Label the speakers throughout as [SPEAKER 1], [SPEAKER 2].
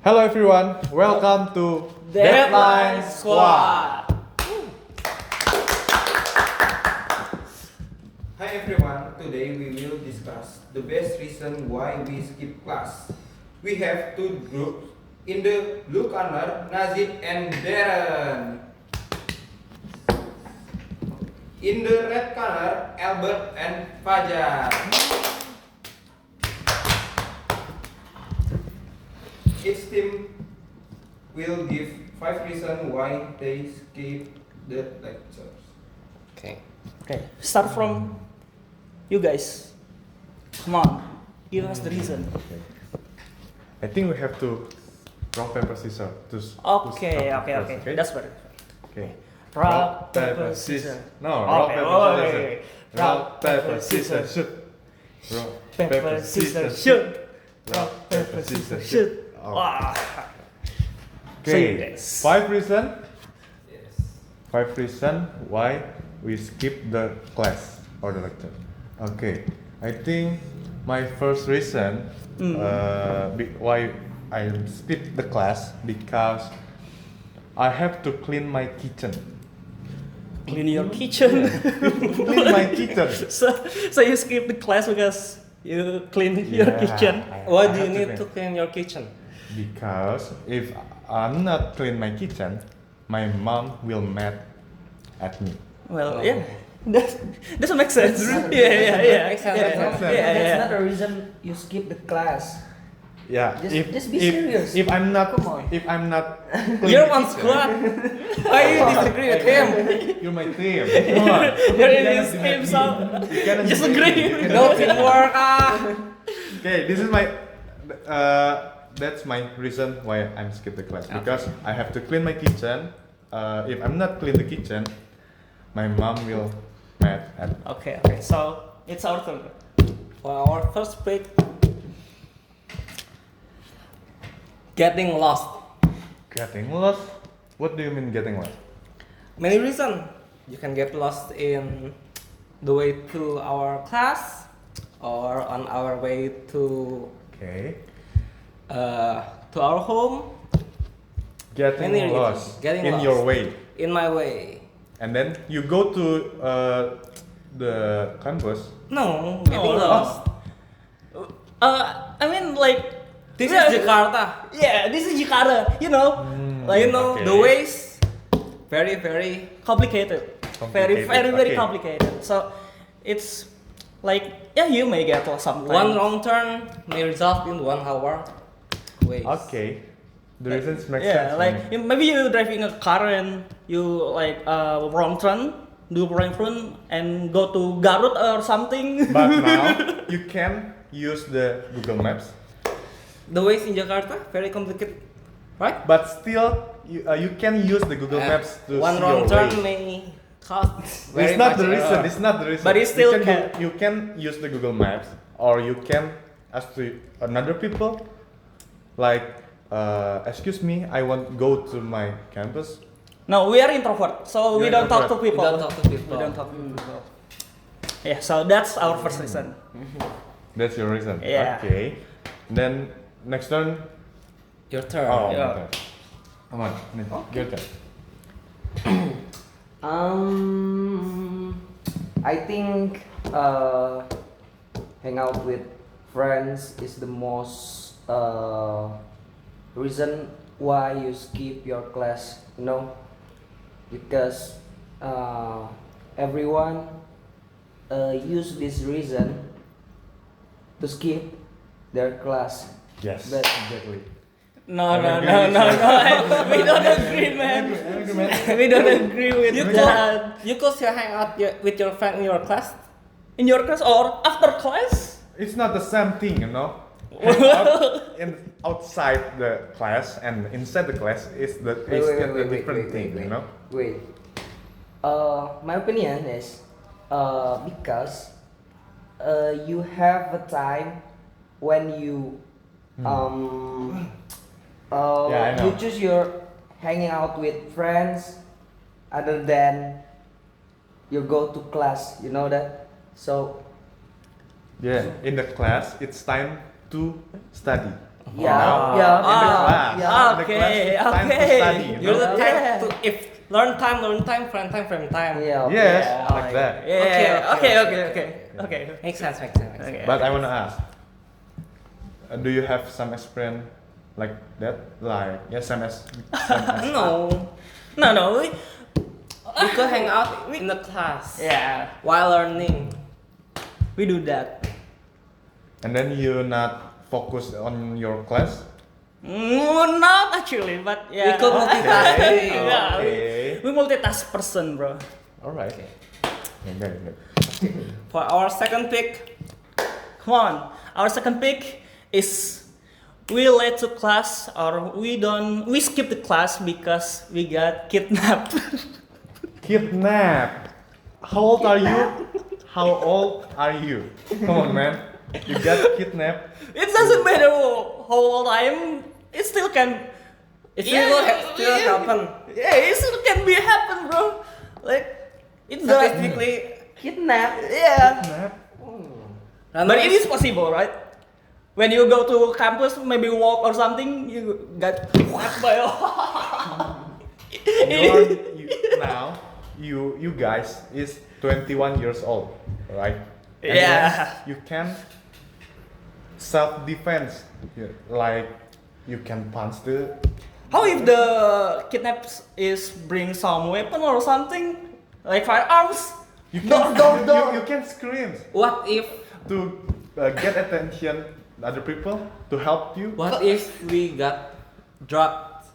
[SPEAKER 1] Hello everyone, welcome to
[SPEAKER 2] Deadline Squad.
[SPEAKER 3] Hi everyone, today we will discuss the best reason why we skip class. We have two groups. In the blue corner, Nazib and Darren. In the red corner, Albert and Fajar. Each team will give 5 reasons why they skip the lectures.
[SPEAKER 2] Okay.
[SPEAKER 4] Okay, start from you guys. Come on, give us the reason.
[SPEAKER 1] I think we have to rock paper scissors to
[SPEAKER 4] Okay,
[SPEAKER 1] start
[SPEAKER 4] okay,
[SPEAKER 1] first,
[SPEAKER 4] okay. That's better.
[SPEAKER 1] okay.
[SPEAKER 4] Rock, paper, scissors.
[SPEAKER 1] No, rock
[SPEAKER 4] Okay,
[SPEAKER 1] paper
[SPEAKER 4] okay.
[SPEAKER 1] scissors. Rock paper scissors shoot. Rock
[SPEAKER 4] Paper, scissors, shoot.
[SPEAKER 1] Rock paper scissors
[SPEAKER 4] Shoot.
[SPEAKER 1] Oh.
[SPEAKER 4] Wah. So you
[SPEAKER 1] Okay.
[SPEAKER 4] guys.
[SPEAKER 1] 5 reasons.
[SPEAKER 3] Yes.
[SPEAKER 1] 5 reasons why we skip the class or the lecture. Okay, I think my first reason why I skip the class because I have to clean my kitchen.
[SPEAKER 4] Clean your kitchen.
[SPEAKER 1] Clean my kitchen.
[SPEAKER 4] so you skip the class because you clean your
[SPEAKER 1] Yeah,
[SPEAKER 4] kitchen.
[SPEAKER 2] Why
[SPEAKER 1] I
[SPEAKER 2] do you
[SPEAKER 1] have
[SPEAKER 2] need
[SPEAKER 1] clean.
[SPEAKER 2] to clean your kitchen?
[SPEAKER 1] Because if I'm not clean my kitchen, my mom will mad at me.
[SPEAKER 4] Well,
[SPEAKER 2] Oh.
[SPEAKER 4] yeah, that doesn't make sense. Yeah.
[SPEAKER 2] Makes sense,
[SPEAKER 4] Yeah,
[SPEAKER 2] makes sense.
[SPEAKER 4] yeah,
[SPEAKER 5] That's
[SPEAKER 4] yeah.
[SPEAKER 5] not a reason you skip the class.
[SPEAKER 1] Yeah,
[SPEAKER 5] Just be serious.
[SPEAKER 1] If I'm not,
[SPEAKER 5] Come on.
[SPEAKER 1] if I'm not,
[SPEAKER 2] You're on squad. Why you disagree with him?
[SPEAKER 1] you're my team. Come on.
[SPEAKER 4] You're in
[SPEAKER 1] You
[SPEAKER 4] his
[SPEAKER 1] cannot
[SPEAKER 4] team,
[SPEAKER 1] deny
[SPEAKER 4] so
[SPEAKER 1] You cannot
[SPEAKER 4] just
[SPEAKER 1] deny
[SPEAKER 4] agree.
[SPEAKER 1] me. You
[SPEAKER 2] No
[SPEAKER 1] cannot deny me.
[SPEAKER 2] teamwork.
[SPEAKER 1] Okay, this is my that's my reason why I'm skip the class because I have to clean my kitchen. If I'm not clean the kitchen, my mom will mad at me.
[SPEAKER 4] Okay, so it's our turn.
[SPEAKER 2] For our first pick, getting lost.
[SPEAKER 1] Getting lost? What do you mean getting lost?
[SPEAKER 2] Many reasons. You can get lost in the way to our class or on our way
[SPEAKER 1] Okay.
[SPEAKER 2] to our home.
[SPEAKER 1] Getting
[SPEAKER 2] Many reasons.
[SPEAKER 1] lost
[SPEAKER 2] Getting
[SPEAKER 1] in
[SPEAKER 2] lost.
[SPEAKER 1] your way,
[SPEAKER 2] In my way.
[SPEAKER 1] and then you go to the campus.
[SPEAKER 2] No, getting
[SPEAKER 4] no.
[SPEAKER 2] lost.
[SPEAKER 4] I mean, like,
[SPEAKER 2] This
[SPEAKER 4] yeah,
[SPEAKER 2] is Jakarta.
[SPEAKER 4] Yeah, this is Jakarta. You know,
[SPEAKER 2] You know
[SPEAKER 1] okay.
[SPEAKER 2] the ways. Very, very.
[SPEAKER 4] complicated. Very
[SPEAKER 1] Okay.
[SPEAKER 4] complicated. So it's like, yeah, you may get lost sometimes.
[SPEAKER 2] One wrong turn may result in 1 hour waste.
[SPEAKER 1] Okay, the reasons make
[SPEAKER 4] Yeah,
[SPEAKER 1] sense.
[SPEAKER 4] like maybe you're driving a car and you like wrong turn, do wrong turn and go to Garut or something.
[SPEAKER 1] But now you can use the Google Maps.
[SPEAKER 2] The ways in Jakarta very complicated, right?
[SPEAKER 1] But still, you can use the Google Maps to
[SPEAKER 2] One
[SPEAKER 1] see
[SPEAKER 2] wrong
[SPEAKER 1] your
[SPEAKER 2] turn
[SPEAKER 1] way.
[SPEAKER 2] may cost very
[SPEAKER 1] It's not
[SPEAKER 2] much.
[SPEAKER 1] the reason. It's not the reason.
[SPEAKER 4] But it still
[SPEAKER 1] you can use the Google Maps, or you can ask to another people, like, excuse me, I want to go to my campus.
[SPEAKER 4] No, we are introvert, so we
[SPEAKER 1] You're
[SPEAKER 4] don't talk to
[SPEAKER 1] introvert.
[SPEAKER 4] people.
[SPEAKER 2] We don't talk to people.
[SPEAKER 4] We don't talk to people. Yeah, so that's our first reason.
[SPEAKER 1] That's your reason.
[SPEAKER 4] Yeah.
[SPEAKER 1] Okay. Then next turn.
[SPEAKER 2] Your turn.
[SPEAKER 1] Oh,
[SPEAKER 4] Yeah.
[SPEAKER 1] my turn. Come on, your turn.
[SPEAKER 5] I think hang out with friends is the most reason why you skip your class. You know, because everyone use this reason to skip their class.
[SPEAKER 1] Yes.
[SPEAKER 5] But
[SPEAKER 1] Exactly.
[SPEAKER 4] No,
[SPEAKER 1] I
[SPEAKER 4] no,
[SPEAKER 1] agree.
[SPEAKER 4] we don't agree, man. We don't agree with
[SPEAKER 2] You
[SPEAKER 4] that.
[SPEAKER 2] You could still hang out with your friend in your class.
[SPEAKER 4] In your class or after class?
[SPEAKER 1] It's not the same thing, you know. Hang out outside the class and inside the class is the
[SPEAKER 5] Wait,
[SPEAKER 1] is
[SPEAKER 5] wait,
[SPEAKER 1] a
[SPEAKER 5] wait,
[SPEAKER 1] different
[SPEAKER 5] wait,
[SPEAKER 1] thing,
[SPEAKER 5] wait,
[SPEAKER 1] you know.
[SPEAKER 5] Wait. My opinion is because you have a time when you
[SPEAKER 1] Yeah, I know.
[SPEAKER 5] you choose your hanging out with friends other than you go to class. You know that. So
[SPEAKER 1] Yeah, in the class it's time to study.
[SPEAKER 5] Yeah,
[SPEAKER 1] Oh,
[SPEAKER 5] yeah,
[SPEAKER 1] in the class.
[SPEAKER 5] yeah.
[SPEAKER 1] In the
[SPEAKER 4] Okay,
[SPEAKER 1] class, it's time to
[SPEAKER 4] okay.
[SPEAKER 1] study, you
[SPEAKER 2] You're
[SPEAKER 1] know?
[SPEAKER 2] the type
[SPEAKER 4] Yeah.
[SPEAKER 2] to if learn time, friend time.
[SPEAKER 5] Yeah.
[SPEAKER 1] Yes,
[SPEAKER 4] Yeah,
[SPEAKER 1] like that.
[SPEAKER 4] Yeah.
[SPEAKER 2] Okay,
[SPEAKER 4] Okay.
[SPEAKER 2] Makes sense. Makes sense.
[SPEAKER 4] Okay.
[SPEAKER 1] But I wanna ask, do you have some experience like that, like SMS?
[SPEAKER 2] No,
[SPEAKER 4] No.
[SPEAKER 2] we could hang out in the class
[SPEAKER 4] Yeah,
[SPEAKER 2] while learning.
[SPEAKER 4] we do that.
[SPEAKER 1] And then you not focus on your class?
[SPEAKER 4] Not actually, but yeah.
[SPEAKER 2] We could multitask.
[SPEAKER 4] Yeah,
[SPEAKER 1] Okay.
[SPEAKER 4] we multitask person, bro.
[SPEAKER 1] Alright. Okay, good.
[SPEAKER 2] For our second pick,
[SPEAKER 4] Come on. Our second pick is we late to class or we skip the class because we got kidnapped.
[SPEAKER 1] Kidnap. How old are you? How old are you? Come on, man. You got kidnapped.
[SPEAKER 4] It doesn't matter how old I am. It still can.
[SPEAKER 2] it
[SPEAKER 4] Yeah,
[SPEAKER 2] will
[SPEAKER 4] yeah,
[SPEAKER 2] still
[SPEAKER 4] yeah.
[SPEAKER 2] happen.
[SPEAKER 4] Yeah, it still can be happen, bro. Like it's not.
[SPEAKER 2] Statistically,
[SPEAKER 5] Kidnap.
[SPEAKER 4] Yeah.
[SPEAKER 1] Kidnap.
[SPEAKER 4] But it is possible, right? When you go to campus, maybe walk or something, you got whacked by.
[SPEAKER 1] Now, you guys is 21 years old, right? And
[SPEAKER 4] Yeah.
[SPEAKER 1] then you can self-defense, like you can punch the.
[SPEAKER 4] How if the kidnaps is bring some weapon or something, like firearms?
[SPEAKER 1] You can, you can scream
[SPEAKER 2] what if
[SPEAKER 1] to get attention other people to help you.
[SPEAKER 2] what if we got drugged?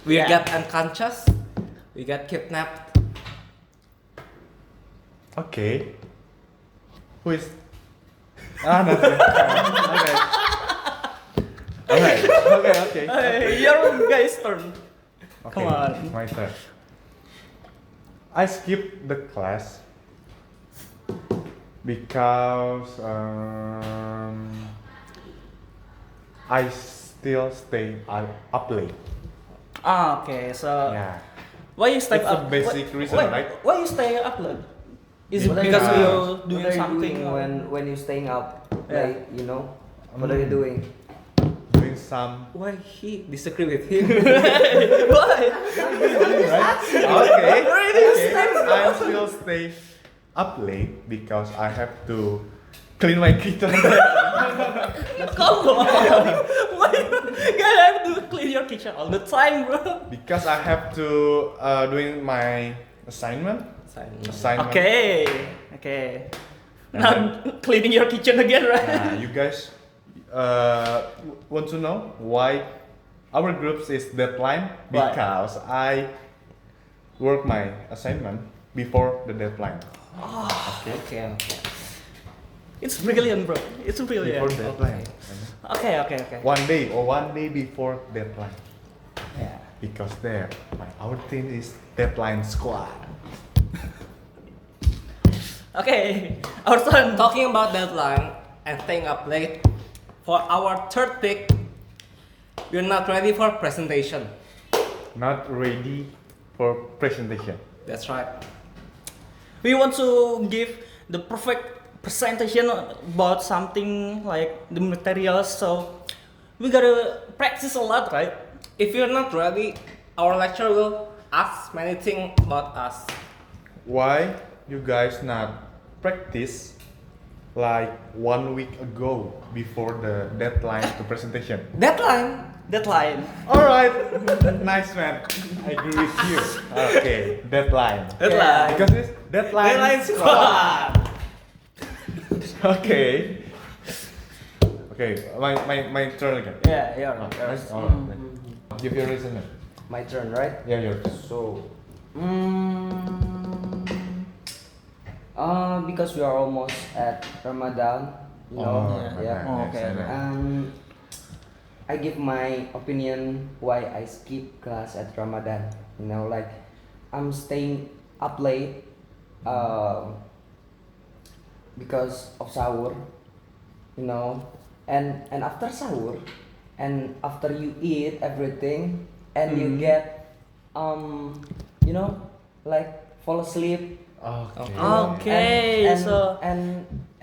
[SPEAKER 2] We
[SPEAKER 4] Yeah.
[SPEAKER 2] got unconscious. We got kidnapped.
[SPEAKER 1] Okay. Who is? Nothing. Okay.
[SPEAKER 4] Hey, your guys' turn.
[SPEAKER 1] Okay,
[SPEAKER 4] Come on.
[SPEAKER 1] my turn. I skipped the class because I still stay up late.
[SPEAKER 4] Ah, okay. So
[SPEAKER 1] Yeah.
[SPEAKER 4] why you stay
[SPEAKER 1] It's a
[SPEAKER 4] up?
[SPEAKER 1] basic reason,
[SPEAKER 4] why,
[SPEAKER 1] right?
[SPEAKER 4] Why you stay up late? Is it
[SPEAKER 5] What are
[SPEAKER 4] because
[SPEAKER 5] you
[SPEAKER 4] you're
[SPEAKER 5] What
[SPEAKER 4] doing
[SPEAKER 5] are you
[SPEAKER 4] something?
[SPEAKER 5] doing
[SPEAKER 4] or-
[SPEAKER 5] when you're staying up
[SPEAKER 4] Yeah.
[SPEAKER 5] late? You know. What are you doing?
[SPEAKER 1] Doing some.
[SPEAKER 2] Why he disagree with him?
[SPEAKER 4] Why?
[SPEAKER 1] Okay.
[SPEAKER 4] Really?
[SPEAKER 1] I still stay up late because I have to clean my kitchen.
[SPEAKER 4] Come on. Why you have to clean your kitchen all the time, bro?
[SPEAKER 1] Because I have to doing my assignment.
[SPEAKER 4] Okay. Now cleaning your kitchen again, right?
[SPEAKER 1] You guys want to know why our group is deadline?
[SPEAKER 4] Why?
[SPEAKER 1] Because I work my assignment before the deadline.
[SPEAKER 2] Okay.
[SPEAKER 4] It's brilliant, bro. It's
[SPEAKER 1] Before
[SPEAKER 4] brilliant.
[SPEAKER 1] deadline.
[SPEAKER 4] Okay.
[SPEAKER 1] One day before deadline.
[SPEAKER 4] Yeah.
[SPEAKER 1] Because our team is deadline squad.
[SPEAKER 4] Okay. Our turn.
[SPEAKER 2] Talking about deadline and staying up late, for our third pick, we're not ready for presentation.
[SPEAKER 1] Not ready for presentation.
[SPEAKER 2] That's right.
[SPEAKER 4] We want to give the perfect presentation about something like the materials, so we gotta practice a lot, right?
[SPEAKER 2] If you're not ready, our lecturer will ask many things about us.
[SPEAKER 1] Why you guys not practice like 1 week ago before the deadline to presentation?
[SPEAKER 2] Deadline?
[SPEAKER 4] Deadline.
[SPEAKER 1] Alright, nice man. I agree with you. Okay, deadline.
[SPEAKER 4] Deadline.
[SPEAKER 1] Because it's deadline squad. Okay. Okay, my turn again.
[SPEAKER 4] Yeah, yeah.
[SPEAKER 1] Nice. Give your reason.
[SPEAKER 5] My turn, right?
[SPEAKER 1] Yeah, your turn.
[SPEAKER 5] So, because we are almost at Ramadan, you know.
[SPEAKER 4] yeah. Oh, okay.
[SPEAKER 5] I give my opinion why I skip class at Ramadan. You know, like I'm staying up late, because of sahur. You know, and after sahur, and after you eat everything, and you get, you know, like fall asleep.
[SPEAKER 1] Okay.
[SPEAKER 4] Okay,
[SPEAKER 5] and,
[SPEAKER 4] so-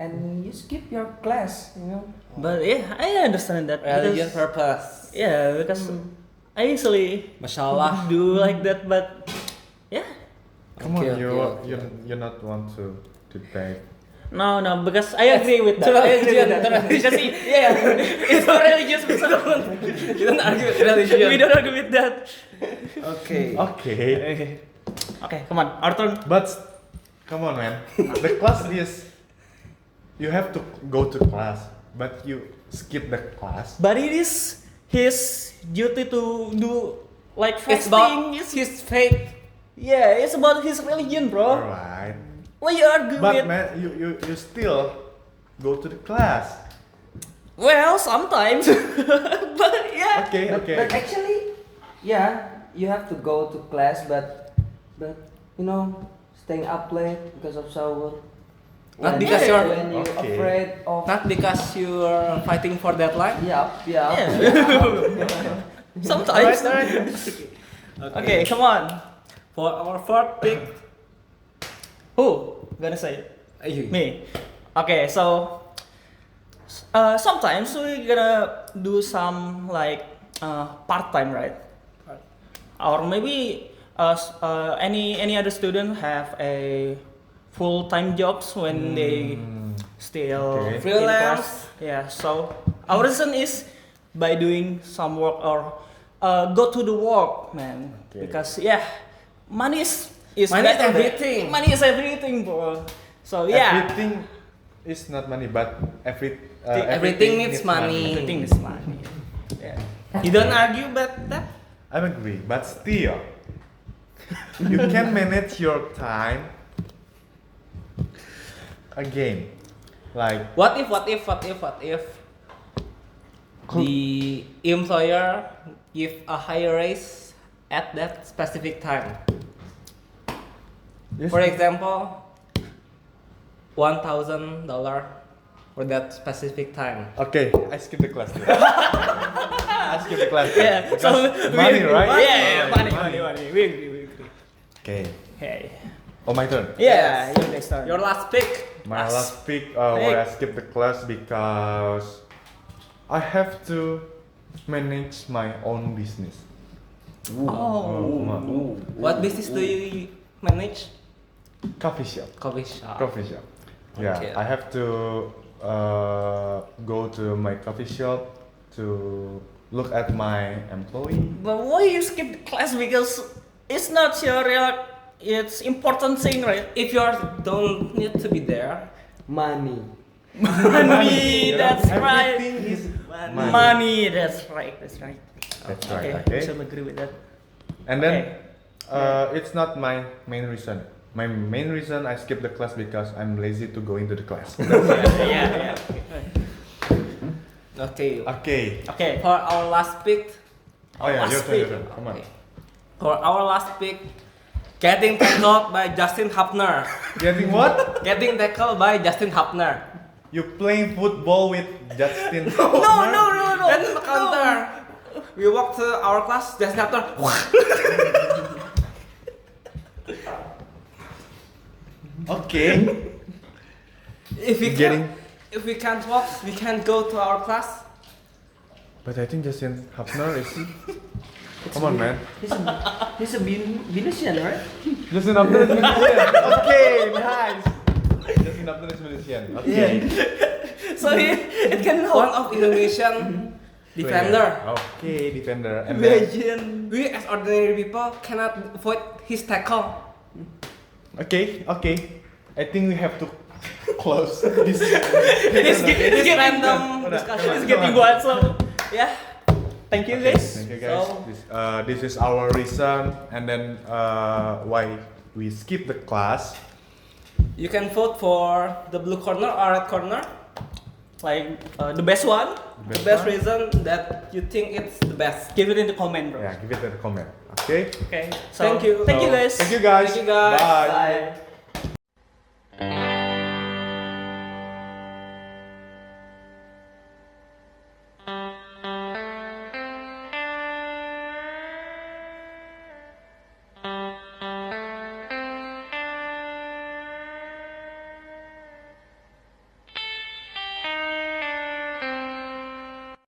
[SPEAKER 5] and you skip your class, you know.
[SPEAKER 4] But yeah, I understand that.
[SPEAKER 2] Religion
[SPEAKER 4] because-
[SPEAKER 2] purpose.
[SPEAKER 4] Yeah, because I usually
[SPEAKER 2] Mashallah.
[SPEAKER 4] do like that, but yeah.
[SPEAKER 1] Come
[SPEAKER 2] Okay,
[SPEAKER 1] on,
[SPEAKER 2] okay.
[SPEAKER 1] you not want to debate.
[SPEAKER 4] No, because I agree with that. I agree with that. Because it's a religious person.
[SPEAKER 2] You don't argue with religion.
[SPEAKER 4] We don't agree with that.
[SPEAKER 2] Okay.
[SPEAKER 1] Okay,
[SPEAKER 4] Okay, come on, our turn.
[SPEAKER 1] but come on, man. The class is you have to go to class, but you skip the class.
[SPEAKER 4] But it is his duty to do like
[SPEAKER 2] It's
[SPEAKER 4] fasting.
[SPEAKER 2] about
[SPEAKER 4] It's-
[SPEAKER 2] his faith.
[SPEAKER 4] yeah, it's about his religion, bro.
[SPEAKER 1] Alright.
[SPEAKER 4] Why you argue
[SPEAKER 1] But
[SPEAKER 4] with?
[SPEAKER 1] man, you still go to the class.
[SPEAKER 4] Well, sometimes. But yeah.
[SPEAKER 1] Okay, okay.
[SPEAKER 5] But actually, yeah, you have to go to class, but you know, staying up late because of shower.
[SPEAKER 2] Not because you're-
[SPEAKER 5] when you're
[SPEAKER 1] Okay.
[SPEAKER 5] afraid of.
[SPEAKER 2] Not because you're fighting for deadline.
[SPEAKER 5] Yeah.
[SPEAKER 4] Sometimes.
[SPEAKER 2] Alright.
[SPEAKER 4] Okay, come on.
[SPEAKER 2] For our fourth pick,
[SPEAKER 4] Who gonna say it?
[SPEAKER 2] you.
[SPEAKER 4] Me. Okay, so sometimes we gonna do some like part time, right? Or maybe any other student have a full time jobs when they still
[SPEAKER 1] Okay.
[SPEAKER 4] in
[SPEAKER 2] Freelance.
[SPEAKER 4] class. Yeah. So our reason is by doing some work or go to the work, man.
[SPEAKER 1] Okay.
[SPEAKER 4] Because yeah, money is
[SPEAKER 2] Money is
[SPEAKER 4] better than-
[SPEAKER 2] everything.
[SPEAKER 4] Money is everything, bro. So yeah,
[SPEAKER 1] Everything is not money, but
[SPEAKER 2] Everything needs money.
[SPEAKER 4] everything is money. Yeah.
[SPEAKER 2] You don't argue about that?
[SPEAKER 1] I agree, but still, you can manage your time again. Like,
[SPEAKER 2] What if the employer give a higher raise at that specific time?
[SPEAKER 1] yes,
[SPEAKER 2] For example, $1,000 for that specific time.
[SPEAKER 1] okay, I skip the class. I skip the class.
[SPEAKER 4] Yeah. So
[SPEAKER 1] Because money, right?
[SPEAKER 4] Yeah,
[SPEAKER 1] Alright,
[SPEAKER 4] money. We agree.
[SPEAKER 1] Okay.
[SPEAKER 4] Hey.
[SPEAKER 1] Oh, my turn.
[SPEAKER 4] Yeah, your next turn.
[SPEAKER 2] Your last pick.
[SPEAKER 1] My last pick why I skip the class because I have to manage my own business.
[SPEAKER 4] Oh.
[SPEAKER 2] What business do you manage?
[SPEAKER 1] Coffee shop.
[SPEAKER 2] Coffee shop.
[SPEAKER 1] Coffee shop. Yeah,
[SPEAKER 2] Okay.
[SPEAKER 1] I have to go to my coffee shop to look at my employee.
[SPEAKER 4] But why you skip the class? Because it's not your real. It's important thing, right?
[SPEAKER 2] If you don't need to be there,
[SPEAKER 5] Money.
[SPEAKER 4] Money.
[SPEAKER 1] You know,
[SPEAKER 4] That's right.
[SPEAKER 1] everything is money.
[SPEAKER 4] Money. That's right. That's right.
[SPEAKER 1] That's
[SPEAKER 4] Okay.
[SPEAKER 1] right. Okay.
[SPEAKER 4] I should agree with that.
[SPEAKER 1] And then it's not my main reason. My main reason I skip the class because I'm lazy to go into the class.
[SPEAKER 4] Yeah.
[SPEAKER 2] okay.
[SPEAKER 1] Okay.
[SPEAKER 4] Okay.
[SPEAKER 2] For our last pick,
[SPEAKER 1] Oh yeah,
[SPEAKER 4] Last
[SPEAKER 1] your
[SPEAKER 4] pick.
[SPEAKER 1] turn. Come on.
[SPEAKER 2] for our last pick, getting tackled by Justin Hubner.
[SPEAKER 1] Getting what?
[SPEAKER 2] Getting tackled by Justin Hubner.
[SPEAKER 1] You playing football with Justin?
[SPEAKER 4] No.
[SPEAKER 2] Then counter. We walk to our class, Justin Hubner.
[SPEAKER 1] Okay.
[SPEAKER 2] If we
[SPEAKER 1] Getting-
[SPEAKER 2] if we can't walk, we can't go to our class.
[SPEAKER 1] But I think Justin Hubner is. Come on, man.
[SPEAKER 5] He's a Venetian, right?
[SPEAKER 1] Justin Hubner is musician. Okay, nice. Justin Hubner is musician. Okay.
[SPEAKER 4] So it can
[SPEAKER 2] One of Indonesian defender.
[SPEAKER 1] Okay, defender. And then,
[SPEAKER 4] Legend.
[SPEAKER 2] We as ordinary people cannot avoid his tackle.
[SPEAKER 1] okay. I think we have to close this.
[SPEAKER 4] It's getting
[SPEAKER 2] random
[SPEAKER 1] Udah,
[SPEAKER 2] discussion.
[SPEAKER 1] come on,
[SPEAKER 4] It's getting
[SPEAKER 1] come on.
[SPEAKER 4] wild. So yeah. Thank you guys.
[SPEAKER 1] Thank you guys.
[SPEAKER 4] So,
[SPEAKER 1] This is our reason, and then why we skip the class.
[SPEAKER 2] You can vote for the blue corner or red corner.
[SPEAKER 4] like the best one,
[SPEAKER 2] The best
[SPEAKER 1] one?
[SPEAKER 2] reason that you think it's the best.
[SPEAKER 4] give it in the comment, bro.
[SPEAKER 1] Yeah, give it a comment. Okay.
[SPEAKER 4] Okay. So,
[SPEAKER 2] Thank you.
[SPEAKER 4] Thank you
[SPEAKER 1] So,
[SPEAKER 4] guys.
[SPEAKER 1] Thank you guys.
[SPEAKER 2] Thank you guys.
[SPEAKER 1] Bye.
[SPEAKER 4] Bye.